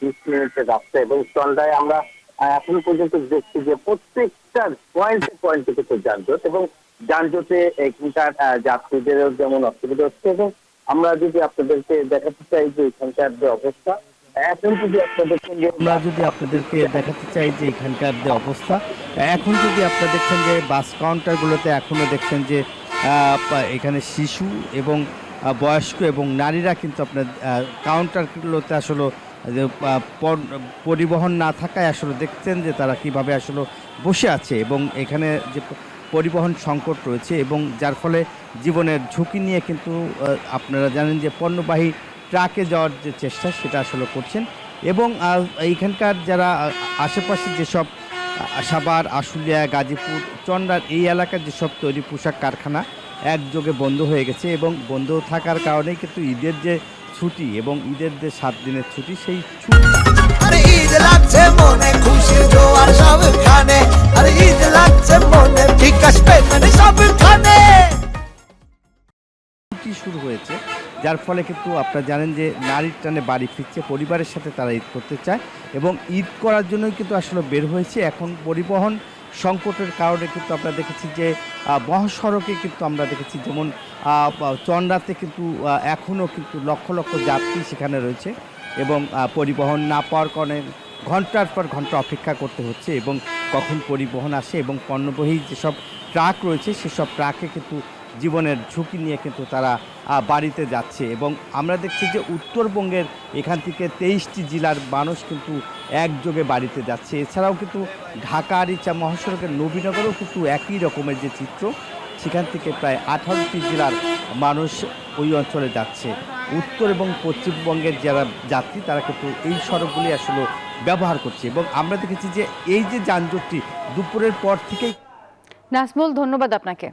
20 মিনিটের রাস্তা এবং চন্দ্রায় আমরা এখনো পর্যন্ত দেখছি যে প্রত্যেকটা পয়েন্টে পয়েন্টে কিন্তু যানজট এবং যানজটে এখানকার যাত্রীদেরও যেমন অসুবিধা হচ্ছে এবং আমরা যদি আপনাদেরকে দেখাতে চাই যে এখানকার যে অবস্থা এখন যদি আপনাদেরকে আমরা যদি আপনাদেরকে দেখাতে চাই যে এখানকার যে অবস্থা, এখন যদি আপনারা দেখছেন যে বাস কাউন্টারগুলোতে এখনও দেখছেন যে এখানে শিশু এবং বয়স্ক এবং নারীরা কিন্তু আপনার কাউন্টারগুলোতে আসলে যে পরিবহন না থাকায় আসলে দেখছেন যে তারা কিভাবে আসলে বসে আছে এবং এখানে যে পরিবহন সংকট রয়েছে এবং যার ফলে জীবনের ঝুঁকি নিয়ে কিন্তু আপনারা জানেন যে পণ্যবাহী ট্রাকে যাওয়ার যে চেষ্টা সেটা আসলে করছেন এবং এইখানকার যারা আশেপাশে যেসব সাভার, আশুলিয়া, গাজীপুর, চন্দ্রার এই এলাকার যেসব তৈরি পোশাক কারখানা একযোগে বন্ধ হয়ে গেছে এবং বন্ধ থাকার কারণেই কিন্তু ঈদের যে ছুটি এবং ঈদের যে 7 দিনের ছুটি সেই ছুটি ঈদ লাগছে মনে খুশির জোয়ার সবখানে, আরে ঈদ লাগছে মনে বিকাশ পেমেন্ট সবখানে শুরু হয়েছে, যার ফলে কিন্তু আপনারা জানেন যে নারীর টানে বাড়ি ফিরছে, পরিবারের সাথে তারা ঈদ করতে চায় এবং ঈদ করার জন্যই কিন্তু আসলে বের হয়েছে। এখন পরিবহন সংকটের কারণে কিন্তু আমরা দেখেছি যে মহাসড়কে কিন্তু আমরা দেখেছি যেমন চন্দ্রাতে কিন্তু এখনও কিন্তু লক্ষ লক্ষ যাত্রী সেখানে রয়েছে এবং পরিবহন না পাওয়ার কারণে ঘন্টার পর ঘন্টা অপেক্ষা করতে হচ্ছে এবং কখন পরিবহন আসে এবং পণ্যবাহী যেসব ট্রাক রয়েছে সেসব ট্রাকে কিন্তু জীবনের ঝুঁকি নিয়ে কিন্তু তারা বাড়িতে যাচ্ছে এবং আমরা দেখছি যে উত্তরবঙ্গের এখান থেকে 23টি জেলার মানুষ কিন্তু একযোগে বাড়িতে যাচ্ছে। এছাড়াও কিন্তু ঢাকা আরিচা মহাসড়কের নবীনগরেও কিন্তু একই রকমের যে চিত্র, সেখান থেকে প্রায় 18টি জেলার মানুষ ওই অঞ্চলে যাচ্ছে। উত্তর এবং পশ্চিমবঙ্গের যারা যাত্রী তারা কিন্তু এই সড়কগুলি আসলে ব্যবহার করছে এবং আমরা দেখেছি যে এই যে যানজটটি দুপুরের পর থেকেই। নাজমুল, ধন্যবাদ আপনাকে।